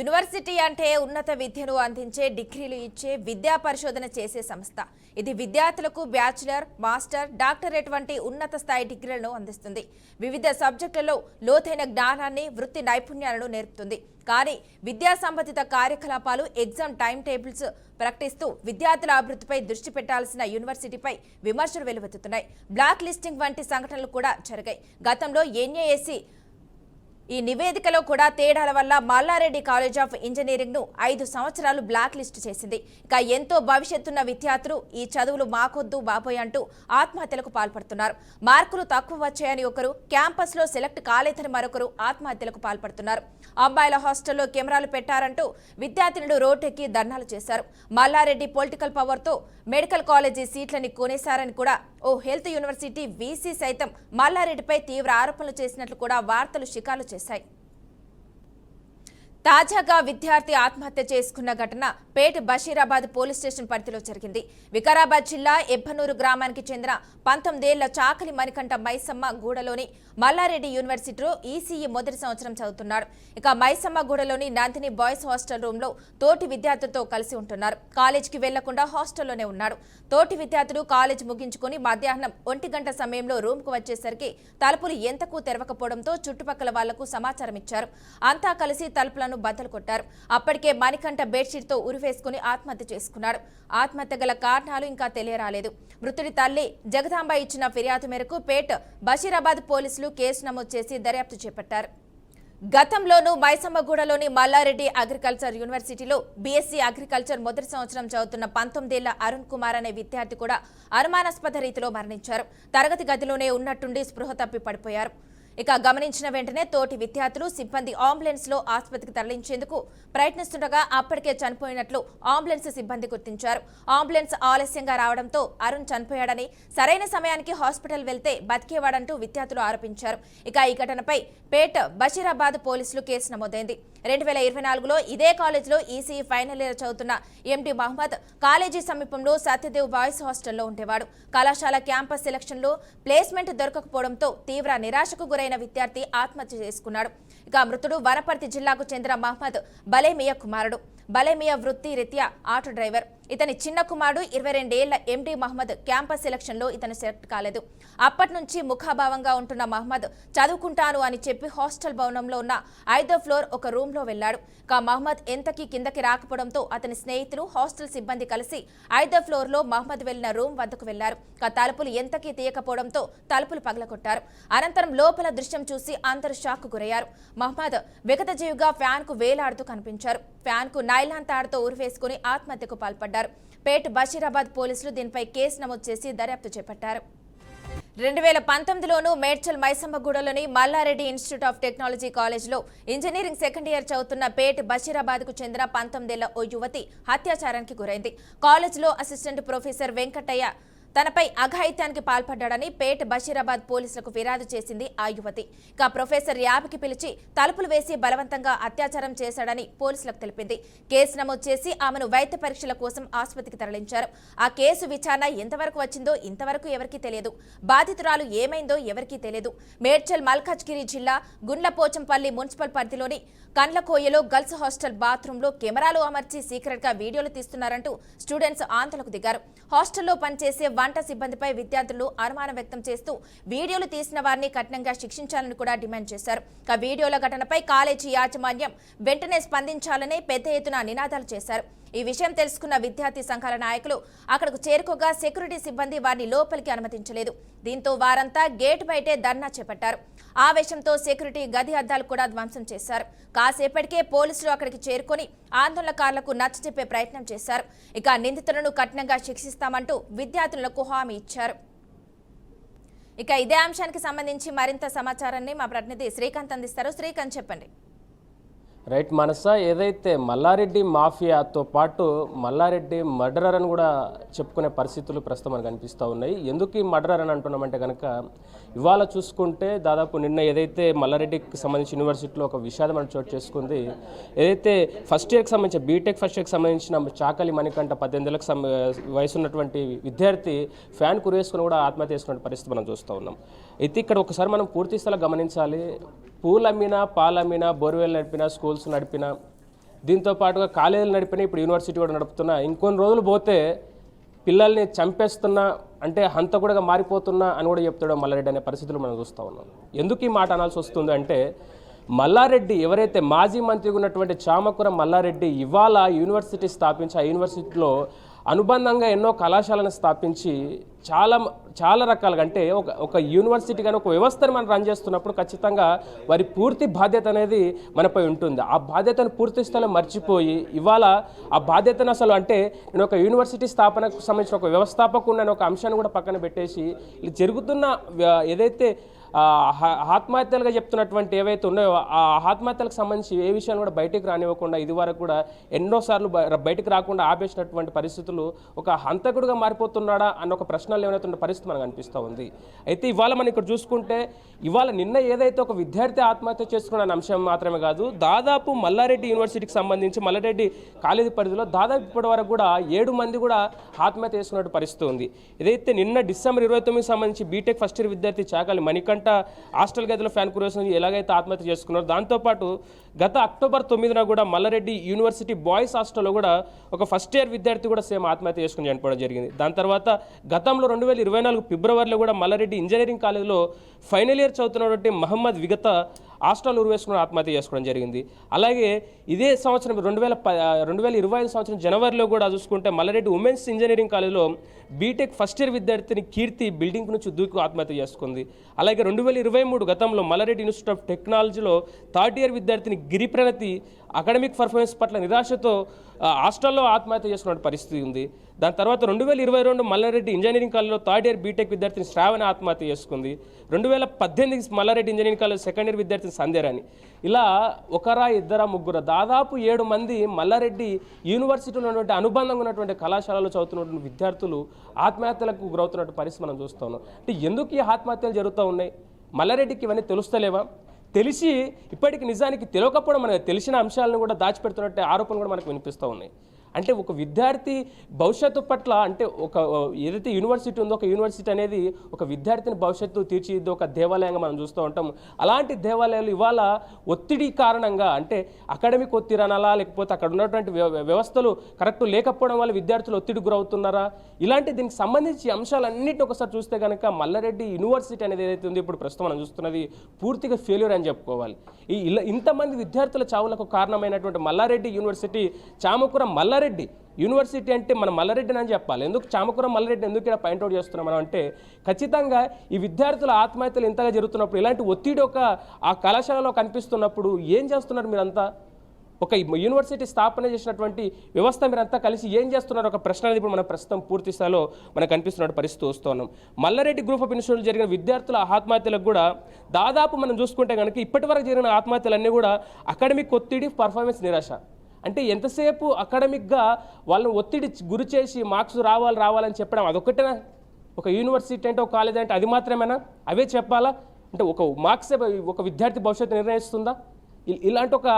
University అంటే ఉన్నత విద్యను అందించే డిగ్రీలు ఇచ్చే విద్యా పరిశోధన చేసే సంస్థ. ఇది విద్యార్థులకు బ్యాచిలర్, మాస్టర్, డాక్టరేట్ వంటి ఉన్నత స్థాయి డిగ్రీలను అందిస్తుంది. వివిధ సబ్జెక్టులలో లోతైన జ్ఞానాన్ని, వృత్తి నైపుణ్యాలను నేర్పుతుంది. కానీ విద్యా సంబంధిత కార్యకలాపాలు, ఎగ్జామ్ టైం టేబుల్స్ ప్రకటిస్తూ విద్యార్థుల అభివృద్ధిపై దృష్టి పెట్టాల్సిన యూనివర్సిటీపై విమర్శలు వెలువెత్తుతున్నాయి. బ్లాక్ లిస్టింగ్ వంటి సంఘటనలు కూడా జరిగాయి. గతంలో ఎన్ఏఎస్సి ఈ నివేదికలో కూడా తేడాల వల్ల మల్లారెడ్డి కాలేజ్ ఆఫ్ ఇంజనీరింగ్ ను 5 సంవత్సరాలు బ్లాక్ లిస్ట్ చేసింది. ఇక ఎంతో భవిష్యత్తున్న విద్యార్థులు ఈ చదువులు మాకొద్దు బాబోయ్ అంటూ ఆత్మహత్యలకు పాల్పడుతున్నారు. మార్కులు తక్కువ వచ్చాయని ఒకరు, క్యాంపస్ లో సెలెక్ట్ కాలేదని మరొకరు ఆత్మహత్యలకు పాల్పడుతున్నారు. అబ్బాయిల హాస్టల్లో కెమెరాలు పెట్టారంటూ విద్యార్థినులు రోడ్డెక్కి ధర్నాలు చేశారు. మల్లారెడ్డి పొలిటికల్ పవర్ తో మెడికల్ కాలేజీ సీట్లని కొనేశారని కూడా ఓ హెల్త్ యూనివర్సిటీ వీసీ సైతం మల్లారెడ్డిపై తీవ్ర ఆరోపణలు చేసినట్లు కూడా వార్తలు షికారు చేశాయి. తాజాగా విద్యార్థి ఆత్మహత్య చేసుకున్న ఘటన పేట బషీరాబాద్ పోలీస్ స్టేషన్ పరిధిలో జరిగింది. వికారాబాద్ జిల్లా ఎబ్బనూరు గ్రామానికి చెందిన 19 ఏళ్ల చాకలి మణికంఠ మైసమ్మ గూడలోని మల్లారెడ్డి యూనివర్సిటీలో ఈసీఈ మొదటి సంవత్సరం చదువుతున్నాడు. ఇక మైసమ్మ గూడలోని నందిని బాయ్స్ హాస్టల్ రూమ్ లో తోటి విద్యార్థులతో కలిసి ఉంటున్నారు. కాలేజీకి వెళ్లకుండా హాస్టల్లోనే ఉన్నాడు. తోటి విద్యార్థులు కాలేజీ ముగించుకుని మధ్యాహ్నం 1 గంట సమయంలో రూమ్ కు వచ్చేసరికి తలుపులు ఎంతకు తెరవకపోవడంతో చుట్టుపక్కల వాళ్లకు సమాచారం ఇచ్చారు. అంతా కలిసి తలుపులను బద్దలు కొట్టారు. అప్పటికే మణికంఠ బెడ్షీట్ తో ఉరివేసుకుని ఆత్మహత్య చేసుకున్నాడు. ఆత్మహత్య గల కారణాలు ఇంకా తెలియరాలేదు. మృతుడి తల్లి జగదాంబ ఇచ్చిన ఫిర్యాదు మేరకు పేట బషీరాబాద్ పోలీసులు కేసు నమోదు చేసి దర్యాప్తు చేపట్టారు. గతంలోనూ మైసమ్మగూడలోని మల్లారెడ్డి అగ్రికల్చర్ యూనివర్సిటీలో బీఎస్సీ అగ్రికల్చర్ మొదటి సంవత్సరం చదువుతున్న 19 ఏళ్ల అరుణ్ కుమార్ అనే విద్యార్థి కూడా అనుమానాస్పద రీతిలో మరణించారు. తరగతి గదిలోనే ఉన్నట్టుండి స్పృహ తప్పి పడిపోయారు. ఇక గమనించిన వెంటనే తోటి విద్యార్థులు, సిబ్బంది అంబులెన్స్ లో ఆసుపత్రికి తరలించేందుకు ప్రయత్నిస్తుండగా అప్పటికే చనిపోయినట్లు అంబులెన్స్ సిబ్బంది గుర్తించారు. అంబులెన్స్ ఆలస్యంగా రావడంతో అరుణ్ చనిపోయాడని, సరైన సమయానికి హాస్పిటల్ వెళ్తే బతికేవాడంటూ విద్యార్థులు ఆరోపించారు. ఇక ఈ ఘటనపై పేట బషీరాబాద్ పోలీసులు కేసు నమోదైంది. 2024లో ఇదే కాలేజీలో ఈసీఈ ఫైనల్ ఇయర్ చదువుతున్న ఎండి మహమ్మద్ కాలేజీ సమీపంలో సత్యదేవ్ బాయ్స్ హాస్టల్లో ఉండేవాడు. కళాశాల క్యాంపస్ సెలక్షన్ లో ప్లేస్మెంట్ దొరకకపోవడంతో తీవ్ర నిరాశకు గురైన విద్యార్థి ఆత్మహత్య చేసుకున్నాడు. ఇక మృతుడు వనపర్తి జిల్లాకు చెందిన మహమ్మద్ బలేమియా కుమారుడు. బలేమియా వృత్తి రీత్యా ఆటో డ్రైవర్. ఇతని చిన్న కుమారుడు 22 ఏళ్ల ఎండి మహమ్మద్ క్యాంపస్ సెలక్షన్ లో ఇతను సెలెక్ట్ కాలేదు. అప్పటి నుంచి ముఖాభావంగా ఉంటున్న మహమ్మద్ చదువుకుంటాను అని చెప్పి హాస్టల్ భవనంలో ఉన్న 5వ ఫ్లోర్ ఒక రూమ్ లో వెళ్లాడు. మహమ్మద్ ఎంతకీ కిందకి రాకపోవడంతో అతని స్నేహితులు, హాస్టల్ సిబ్బంది కలిసి 5వ ఫ్లోర్ లో మహమ్మద్ వెళ్లిన రూమ్ వద్దకు వెళ్లారు. తలుపులు ఎంతకీ తీయకపోవడంతో తలుపులు పగలగొట్టారు. అనంతరం లోపల దృశ్యం చూసి అందరూ షాక్ గురయ్యారు. మహమ్మద్ విగతజీవిగా ఫ్యాన్ కు వేలాడుతూ కనిపించారు. ఫ్యాన్ కు నైలాన్ తాడుతో ఉరివేసుకుని ఆత్మహత్యకు పాల్పడ్డారు. పేట బషీరాబాద్ పోలీసులు దీనిపై కేసు నమోదు చేసి దర్యాప్తు చేపట్టారు. 2019లోనూ మేడ్చల్ మైసమ్మగూడలోని మల్లారెడ్డి ఇన్స్టిట్యూట్ ఆఫ్ టెక్నాలజీ కాలేజ్లో ఇంజనీరింగ్ సెకండ్ ఇయర్ చదువుతున్న పేట బషీరాబాద్కు చెందిన 19 ఏళ్ల ఓ యువతి అత్యాచారానికి గురైంది. కాలేజ్లో అసిస్టెంట్ ప్రొఫెసర్ వెంకటయ్య తనపై అఘాయిత్యానికి పాల్పడ్డాడని పేట బషీరాబాద్ పోలీసులకు ఫిర్యాదు చేసింది ఆ యువతి. ఇక ప్రొఫెసర్ యాబ్కి పిలిచి తలుపులు వేసి బలవంతంగా అత్యాచారం చేశాడని పోలీసులకు తెలిపింది. కేసు నమోదు చేసి ఆమెను వైద్య పరీక్షల కోసం ఆసుపత్రికి తరలించారు. ఆ కేసు విచారణ ఎంతవరకు వచ్చిందో ఇంతవరకు ఎవరికీ తెలియదు. బాధితురాలు ఏమైందో ఎవరికీ తెలియదు. మేడ్చల్ మల్కాజ్గిరి జిల్లా గుండ్లపోచంపల్లి మున్సిపల్ పరిధిలోని కండ్లకోయలో గర్ల్స్ హాస్టల్ బాత్రూంలో కెమెరాలు అమర్చి సీక్రెట్ గా వీడియోలు తీస్తున్నారంటూ స్టూడెంట్స్ ఆందోళనకు దిగారు. హాస్టల్లో పనిచేసే వంట సిబ్బందిపై విద్యార్థులు అనుమానం వ్యక్తం చేస్తూ వీడియోలు తీసిన వారిని కఠినంగా శిక్షించాలని కూడా డిమాండ్ చేశారు. వీడియోల ఘటనపై కాలేజీ యాజమాన్యం వెంటనే స్పందించాలని పెద్ద ఎత్తున నినాదాలు చేశారు. ఈ విషయం తెలుసుకున్న విద్యార్థి సంఘాల నాయకులు అక్కడకు చేరుకోగా సెక్యూరిటీ సిబ్బంది వారిని లోపలికి అనుమతించలేదు. దీంతో వారంతా గేట్ బయటే ధర్నా చేపట్టారు. ఆవేశంతో సెక్యూరిటీ గది అద్దాలు కూడా ధ్వంసం చేశారు. కాసేపటికే పోలీసులు అక్కడికి చేరుకొని ఆందోళనకారులకు నచ్చజెప్పే ప్రయత్నం చేశారు. ఇక నిందితులను కఠినంగా శిక్షిస్తామంటూ విద్యార్థులకు హామీ ఇచ్చారు. ఇక ఇదే అంశానికి సంబంధించి మరింత సమాచారాన్ని మా ప్రతినిధి శ్రీకాంత్ అందిస్తారు. శ్రీకాంత్, చెప్పండి. రైట్ మనస, ఏదైతే మల్లారెడ్డి మాఫియాతో పాటు మల్లారెడ్డి మర్డరర్ అని కూడా చెప్పుకునే పరిస్థితులు ప్రస్తుతం మనకు కనిపిస్తూ ఉన్నాయి. ఎందుకు ఈ మర్డరర్ అని అంటున్నామంటే కనుక ఇవాళ చూసుకుంటే దాదాపు నిన్న ఏదైతే మల్లారెడ్డికి సంబంధించిన యూనివర్సిటీలో ఒక విషాదం అని చోటు చేసుకుంది. ఏదైతే ఫస్ట్ ఇయర్కి సంబంధించిన బీటెక్ ఫస్ట్ ఇయర్కి సంబంధించిన చాకలి మణికంఠ 18 ఏళ్ళకి వయసు ఉన్నటువంటి విద్యార్థి ఫ్యాన్ కురేసుకుని కూడా ఆత్మహత్య చేసుకునే పరిస్థితి మనం చూస్తూ ఉన్నాం. అయితే ఇక్కడ ఒకసారి మనం పూర్తి స్థలం గమనించాలి. పూలమ్మినా, పాలమ్మినా, బోర్వెల్ నడిపినా, స్కూల్స్ నడిపినా దీంతో పాటుగా కాలేజీలు నడిపినా ఇప్పుడు యూనివర్సిటీ కూడా నడుపుతున్నా, ఇంకొన్ని రోజులు పోతే పిల్లల్ని చంపేస్తున్నా అంటే హంతకుడిగా మారిపోతున్నా అని కూడా చెప్తాడు మల్లారెడ్డి అనే పరిస్థితులు మనం చూస్తూ ఉన్నాం. ఎందుకు ఈ మాట అనాల్సి వస్తుంది అంటే, మల్లారెడ్డి ఎవరైతే మాజీ మంత్రిగా ఉన్నటువంటి చామకూర మల్లారెడ్డి ఇవాళ యూనివర్సిటీ స్థాపించి ఆ యూనివర్సిటీలో అనుబంధంగా ఎన్నో కళాశాలను స్థాపించి చాలా రకాలుగా అంటే ఒక యూనివర్సిటీ కానీ ఒక వ్యవస్థను మనం రన్ చేస్తున్నప్పుడు ఖచ్చితంగా వారి పూర్తి బాధ్యత అనేది మనపై ఉంటుంది. ఆ బాధ్యతను పూర్తి స్థాయిలో మర్చిపోయి ఇవాళ ఆ బాధ్యతను అసలు అంటే నేను ఒక యూనివర్సిటీ స్థాపనకు సంబంధించిన ఒక వ్యవస్థాపకున్న ఒక అంశాన్ని కూడా పక్కన పెట్టేసి ఇది జరుగుతున్న ఏదైతే ఆత్మహత్యలుగా చెప్తున్నటువంటి ఏవైతే ఉన్నాయో ఆ ఆత్మహత్యలకు సంబంధించి ఏ విషయాలు కూడా బయటికి రానివ్వకుండా ఇది వరకు కూడా ఎన్నోసార్లు బయటకు రాకుండా ఆపేసినటువంటి పరిస్థితులు ఒక హంతకుడిగా మారిపోతున్నాడా అన్న ఒక ప్రశ్నలు ఏమైనా పరిస్థితి మనకు అనిపిస్తూ ఉంది. అయితే ఇవాళ మనం ఇక్కడ చూసుకుంటే ఇవాళ నిన్న ఏదైతే ఒక విద్యార్థి ఆత్మహత్య చేసుకున్న అంశం మాత్రమే కాదు, దాదాపు మల్లారెడ్డి యూనివర్సిటీకి సంబంధించి మల్లారెడ్డి కాలేజీ పరిధిలో దాదాపు ఇప్పటి వరకు కూడా 7 మంది కూడా ఆత్మహత్య చేసుకున్నట్టు పరిస్థితి ఉంది. ఏదైతే నిన్న డిసెంబర్ 29 సంబంధించి బీటెక్ ఫస్ట్ ఇయర్ విద్యార్థి చాకలి మణికంఠ హాస్టల్ గదిలో ఫ్యాన్ కురేషన్ ఎలాగైతే ఆత్మహత్య చేసుకున్నారో, దాంతోపాటు గత అక్టోబర్ 9న కూడా మల్లారెడ్డి యూనివర్సిటీ బాయ్స్ హాస్టల్లో కూడా ఒక ఫస్ట్ ఇయర్ విద్యార్థి కూడా సేమ్ ఆత్మహత్య చేసుకుని చనిపోవడం జరిగింది. దాని తర్వాత గతంలో 2024 ఫిబ్రవరిలో కూడా మల్లారెడ్డి ఇంజనీరింగ్ కాలేజీలో ఫైనల్ ఇయర్ చదువుతున్నటువంటి మహమ్మద్ విగత హాస్టల్ ఉరివేసుకుని ఆత్మహత్య చేసుకోవడం జరిగింది. అలాగే ఇదే సంవత్సరం 2025 సంవత్సరం జనవరిలో కూడా చూసుకుంటే మల్లారెడ్డి ఉమెన్స్ ఇంజనీరింగ్ కాలేజీలో బీటెక్ ఫస్ట్ ఇయర్ విద్యార్థిని కీర్తి బిల్డింగ్ నుంచి దూకి ఆత్మహత్య చేసుకుంది. అలాగే 2023 గతంలో మల్లారెడ్డి ఇన్స్టిట్యూట్ ఆఫ్ టెక్నాలజీలో థర్డ్ ఇయర్ విద్యార్థిని గిరిప్రణతి అకాడమిక్ పర్ఫార్మెన్స్ పట్ల నిరాశతో హాస్టల్లో ఆత్మహత్య చేసుకున్న పరిస్థితి ఉంది. దాని తర్వాత 2022 మల్లారెడ్డి ఇంజనీరింగ్ కాలేజ్లో థర్డ్ ఇయర్ బీటెక్ విద్యార్థిని శ్రావణ ఆత్మహత్య చేసుకుంది. 2018 Malla Reddy engineering college second year విద్యార్థిని సంధ్యారాణి. ఇలా ఒకరా ఇద్దరా ముగ్గురు దాదాపు 7 మంది మల్లారెడ్డి యూనివర్సిటీలో ఉన్నటువంటి అనుబంధంగా ఉన్నటువంటి కళాశాలలో చదువుతున్నటువంటి విద్యార్థులు ఆత్మహత్యలకు గురవుతున్నటువంటి పరిస్థితి మనం చూస్తూ ఉన్నాం. అంటే ఎందుకు ఈ ఆత్మహత్యలు జరుగుతూ ఉన్నాయి? మల్లారెడ్డికి ఇవన్నీ తెలుస్తలేవా? తెలిసి ఇప్పటికి నిజానికి తెలియకపోవడం, మనకు తెలిసిన అంశాలను కూడా దాచిపెడుతున్నట్టు ఆరోపణలు కూడా మనకు వినిపిస్తూ ఉన్నాయి. అంటే ఒక విద్యార్థి భవిష్యత్తు పట్ల అంటే ఒక ఏదైతే యూనివర్సిటీ ఉందో ఒక యూనివర్సిటీ అనేది ఒక విద్యార్థిని భవిష్యత్తు తీర్చిదిద్దే ఒక దేవాలయంగా మనం చూస్తూ ఉంటాం. అలాంటి దేవాలయాలు ఇవాళ ఒత్తిడి కారణంగా అంటే అకాడమిక్ ఒత్తిడి అనాలా, లేకపోతే అక్కడ ఉన్నటువంటి వ్యవస్థలు కరెక్ట్ లేకపోవడం వల్ల విద్యార్థులు ఒత్తిడి గురవుతున్నారా, ఇలాంటి దీనికి సంబంధించి అంశాలన్నింటినీ ఒకసారి చూస్తే కనుక మల్లారెడ్డి యూనివర్సిటీ అనేది ఏదైతే ఉందో ఇప్పుడు ప్రస్తుతం మనం చూస్తున్నది పూర్తిగా ఫెయిల్యూర్ అని చెప్పుకోవాలి. ఇంతమంది విద్యార్థుల చావులకు కారణమైనటువంటి మల్లారెడ్డి యూనివర్సిటీ చామకూర మల్లారెడ్డి యూనివర్సిటీ అంటే మనం మల్లారెడ్డిని అని చెప్పాలి. ఎందుకు చామకూర మల్లారెడ్డి ఎందుకు ఇక్కడ పాయింట్అవుట్ చేస్తున్నాం మనం అంటే, ఖచ్చితంగా ఈ విద్యార్థుల ఆత్మహత్యలు ఇంతగా జరుగుతున్నప్పుడు ఇలాంటి ఒత్తిడి ఆ కళాశాలలో కనిపిస్తున్నప్పుడు ఏం చేస్తున్నారు మీరంతా? ఒక యూనివర్సిటీ స్థాపన చేసినటువంటి వ్యవస్థ మీరంతా కలిసి ఏం చేస్తున్నారు ఒక ప్రశ్న అనేది ఇప్పుడు మన ప్రస్తుతం పూర్తి స్థాయిలో మనకు కనిపిస్తున్న పరిస్థితి వస్తున్నాం. మల్లారెడ్డి గ్రూప్ ఆఫ్ ఇన్స్టిట్యూట్ జరిగిన విద్యార్థుల ఆత్మహత్యలకు కూడా దాదాపు మనం చూసుకుంటే కనుక ఇప్పటి వరకు జరిగిన ఆత్మహత్యలన్నీ కూడా అకాడమిక్ ఒత్తిడి, పర్ఫార్మెన్స్ నిరాశ. అంటే ఎంతసేపు అకాడమిక్గా వాళ్ళని ఒత్తిడి గురి చేసి మార్క్స్ రావాలని చెప్పడం అదొకటేనా? ఒక యూనివర్సిటీ అంటే ఒక కాలేజ్ అంటే అది మాత్రమేనా? అవే చెప్పాలా? అంటే ఒక మార్క్సే ఒక విద్యార్థి భవిష్యత్తు నిర్ణయిస్తుందా? ఇలాంటి ఒక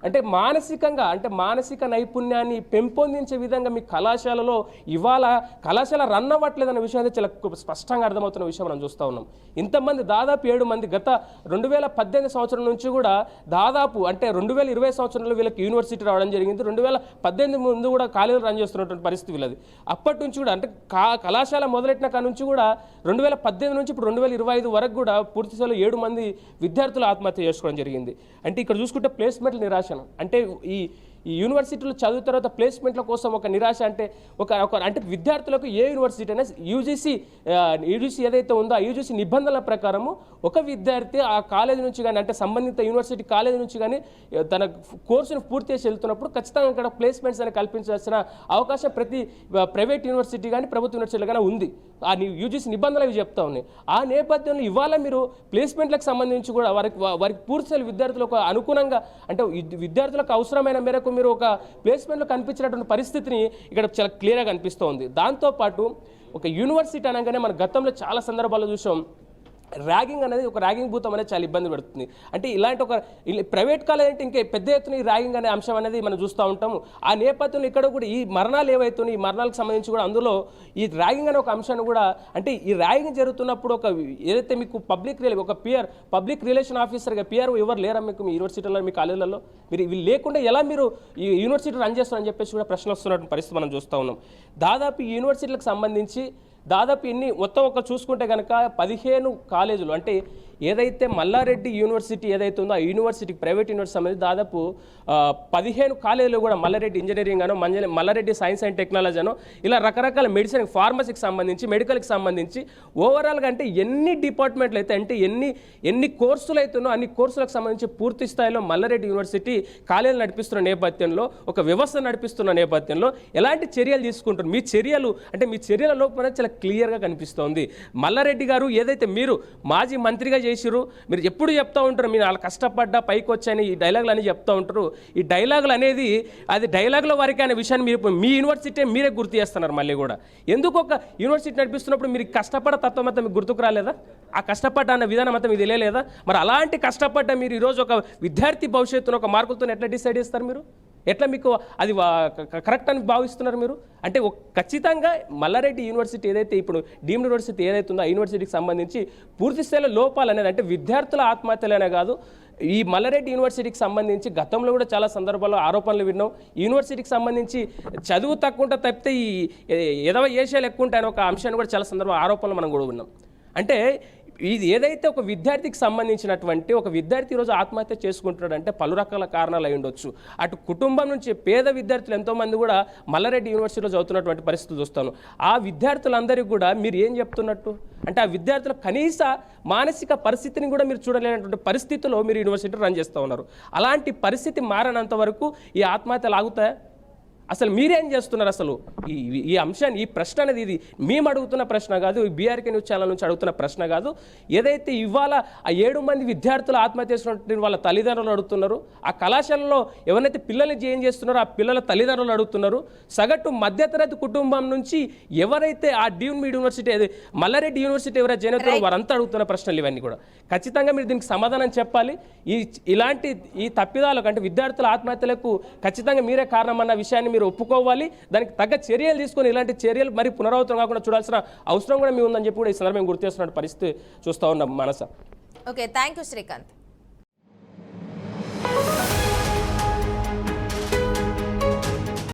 అంటే మానసికంగా అంటే మానసిక నైపుణ్యాన్ని పెంపొందించే విధంగా మీ కళాశాలలో ఇవాళ కళాశాల రన్ అవ్వట్లేదన్న విషయం అయితే చాలా స్పష్టంగా అర్థమవుతున్న విషయం మనం చూస్తూ ఉన్నాం. ఇంతమంది దాదాపు 7 మంది గత 2018 సంవత్సరం నుంచి కూడా దాదాపు అంటే 2020 సంవత్సరంలో వీళ్ళకి యూనివర్సిటీ రావడం జరిగింది. 2018 ముందు కూడా కాలేజీలు రన్ చేస్తున్నటువంటి పరిస్థితి వీళ్ళది. అప్పటి నుంచి కూడా అంటే కళాశాల మొదలెట్టిన కాడ నుంచి కూడా 2018 నుంచి ఇప్పుడు 2025 వరకు కూడా పూర్తి స్థాయిలో 7 మంది విద్యార్థులు ఆత్మహత్య చేసుకోవడం జరిగింది. అంటే ఇక్కడ చూసుకుంటే ప్లేస్మెంట్ల నిరాశను అంటే ఈ యూనివర్సిటీలో చదువు తర్వాత ప్లేస్మెంట్ల కోసం ఒక నిరాశ అంటే అంటే విద్యార్థులకు ఏ యూనివర్సిటీ అయినా యూజీసీ ఏదైతే ఉందో ఆ యూజీసీ నిబంధనల ప్రకారము ఒక విద్యార్థి ఆ కాలేజీ నుంచి కానీ అంటే సంబంధిత యూనివర్సిటీ కాలేజీ నుంచి కానీ తన కోర్సును పూర్తి చేసి వెళ్తున్నప్పుడు ఖచ్చితంగా ఇక్కడ ప్లేస్మెంట్స్ అని కల్పించాల్సిన అవకాశం ప్రతి ప్రైవేట్ యూనివర్సిటీ కానీ ప్రభుత్వ యూనివర్సిటీలు కానీ ఉంది. ఆ యూజీసీ నిబంధనలు అవి చెప్తా ఉన్నాయి. ఆ నేపథ్యంలో ఇవాళ మీరు ప్లేస్మెంట్లకు సంబంధించి కూడా వారికి పూర్తి విద్యార్థులకు అనుగుణంగా అంటే విద్యార్థులకు అవసరమైన మేరకు మీరు ఒక ప్లేస్మెంట్లో కనిపించినటువంటి పరిస్థితిని ఇక్కడ చాలా క్లియర్గా కనిపిస్తూ ఉంది. దాంతోపాటు ఒక యూనివర్సిటీ అనగానే మన గతంలో చాలా సందర్భాల్లో చూసాం ర్యాగింగ్ అనేది ఒక ర్యాగింగ్ భూతం అనేది చాలా ఇబ్బంది పెడుతుంది. అంటే ఇలాంటి ఒక ప్రైవేట్ కాలేజ్ అంటే ఇంకా పెద్ద ఎత్తున ఈ ర్యాగింగ్ అనే అంశం అనేది మనం చూస్తూ ఉంటాము. ఆ నేపథ్యంలో ఇక్కడ కూడా ఈ మరణాలు ఏవైతున్నాయి, ఈ మరణాలకు సంబంధించి కూడా అందులో ఈ ర్యాగింగ్ అనే ఒక అంశాన్ని కూడా, అంటే ఈ ర్యాగింగ్ జరుగుతున్నప్పుడు ఒక ఏదైతే మీకు ఒక పబ్లిక్ రిలేషన్ ఆఫీసర్గా పిఆర్ ఎవరు లేరా మీకు మీ యూనివర్సిటీలో, మీ కాలేజీలలో? మీరు ఇవి లేకుండా ఎలా మీరు ఈ యూనివర్సిటీ రన్ చేస్తారని చెప్పేసి కూడా ప్రశ్న వస్తున్నటువంటి పరిస్థితి మనం చూస్తూ ఉన్నాం. దాదాపు ఈ యూనివర్సిటీలకు సంబంధించి మొత్తం ఒక చూసుకుంటే కనుక 15 కాలేజీలు, అంటే ఏదైతే మల్లారెడ్డి యూనివర్సిటీ ఏదైతే ఉందో ఆ యూనివర్సిటీకి ప్రైవేట్ యూనివర్సిటీ సంబంధించి దాదాపు 15 కాలేజీలు కూడా మల్లారెడ్డి ఇంజనీరింగ్ అనో, మల్లారెడ్డి సైన్స్ అండ్ టెక్నాలజీ అనో, ఇలా రకరకాల మెడిసిన్, ఫార్మసీకి సంబంధించి, మెడికల్కి సంబంధించి ఓవరాల్గా అంటే ఎన్ని డిపార్ట్మెంట్లు అయితే, అంటే ఎన్ని కోర్సులు అవుతున్నో అన్ని కోర్సులకు సంబంధించి పూర్తి స్థాయిలో మల్లారెడ్డి యూనివర్సిటీ కాలేజీలు నడిపిస్తున్న నేపథ్యంలో, ఒక వ్యవస్థ నడిపిస్తున్న నేపథ్యంలో ఎలాంటి చర్యలు తీసుకుంటారు? మీ చర్యల లోపల చాలా క్లియర్గా కనిపిస్తోంది. మల్లారెడ్డి గారు ఏదైతే మీరు మాజీ మంత్రిగా చేసిరు, మీరు ఎప్పుడు చెప్తూ ఉంటారు మీరు వాళ్ళు కష్టపడ్డా పైకి వచ్చాయని, ఈ డైలాగులు అని చెప్తూ ఉంటారు. ఈ డైలాగులు అనేది అది డైలాగుల వరకే అనే విషయాన్ని మీరు మీ యూనివర్సిటీ మీరే గుర్తు చేస్తున్నారు. మళ్ళీ కూడా ఎందుకు ఒక యూనివర్సిటీ నడిపిస్తున్నప్పుడు మీరు కష్టపడ్డ తత్వం అంతా మీకు గుర్తుకు రాలేదా? ఆ కష్టపడ్డ అన్న విధానం అంతా మీకు తెలియలేదా? మరి అలాంటి కష్టపడ్డ మీరు ఈరోజు ఒక విద్యార్థి భవిష్యత్తును ఒక మార్కులతో ఎట్లా డిసైడ్ చేస్తారు? మీరు ఎట్లా మీకు అది కరెక్ట్ అని భావిస్తున్నారు మీరు? అంటే ఖచ్చితంగా మల్లారెడ్డి యూనివర్సిటీ ఏదైతే ఇప్పుడు డీమ్డ్ యూనివర్సిటీ ఏదైతే ఉందో ఆ యూనివర్సిటీకి సంబంధించి పూర్తి స్థాయిలో లోపాలు అనేది, అంటే విద్యార్థుల ఆత్మహత్యలనే కాదు, ఈ మల్లారెడ్డి యూనివర్సిటీకి సంబంధించి గతంలో కూడా చాలా సందర్భాల్లో ఆరోపణలు విన్నాం. యూనివర్సిటీకి సంబంధించి చదువు తక్కువ ఉంటే తప్పితే ఈ ఎదవ ఏషియాలు ఎక్కువ ఉంటాయని ఒక అంశాన్ని కూడా చాలా సందర్భాలు ఆరోపణలు మనం కూడా విన్నాం. అంటే ఇది ఏదైతే ఒక విద్యార్థికి సంబంధించినటువంటి ఒక విద్యార్థి ఈరోజు ఆత్మహత్య చేసుకుంటున్నాడంటే పలు రకాల కారణాలు అయి ఉండొచ్చు. అటు కుటుంబం నుంచి పేద విద్యార్థులు ఎంతోమంది కూడా మల్లారెడ్డి యూనివర్సిటీలో చదువుతున్నటువంటి పరిస్థితులు చూస్తాను. ఆ విద్యార్థులందరికీ కూడా మీరు ఏం చెప్తున్నట్టు? అంటే ఆ విద్యార్థుల కనీస మానసిక పరిస్థితిని కూడా మీరు చూడలేనటువంటి పరిస్థితిలో మీరు యూనివర్సిటీ రన్ చేస్తూ ఉన్నారు. అలాంటి పరిస్థితి మారనంత వరకు ఈ ఆత్మహత్యలు ఆగుతాయా? అసలు మీరేం చేస్తున్నారు? అసలు ఈ అంశాన్ని, ఈ ప్రశ్న అనేది ఇది మేము అడుగుతున్న ప్రశ్న కాదు, ఈ బీఆర్కే న్యూస్ ఛానల్ నుంచి అడుగుతున్న ప్రశ్న కాదు. ఏదైతే ఇవాళ ఆ 7 మంది విద్యార్థులు ఆత్మహత్య చేసినటువంటి వాళ్ళ తల్లిదండ్రులు అడుగుతున్నారు, ఆ కళాశాలలో ఎవరైతే పిల్లల్ని ఏం చేస్తున్నారో ఆ పిల్లల తల్లిదండ్రులు అడుగుతున్నారు, సగటు మధ్యతరగతి కుటుంబం నుంచి ఎవరైతే ఆ డీమ్డ్ యూనివర్సిటీ మల్లారెడ్డి యూనివర్సిటీ ఎవరైతే జాయిన్ అవుతారో వారంతా అడుగుతున్న ప్రశ్నలు ఇవన్నీ కూడా. ఖచ్చితంగా మీరు దీనికి సమాధానం చెప్పాలి. ఇలాంటి తప్పిదాలకు, అంటే విద్యార్థుల ఆత్మహత్యలకు ఖచ్చితంగా మీరే కారణం అన్న విషయాన్ని మీరు ఒప్పుకోవాలి. దానికి తగ్గ చర్యలు తీసుకొని ఇలాంటి చర్యలు మరి పునరావృతం కాకుండా చూడాల్సిన అవసరం కూడా మీ ఉందని చెప్పి కూడా ఈ సందర్భంగా గుర్తు చేస్తున్న పరిస్థితి చూస్తూ ఉన్నాం. మనస. Okay, thank you Srikanth.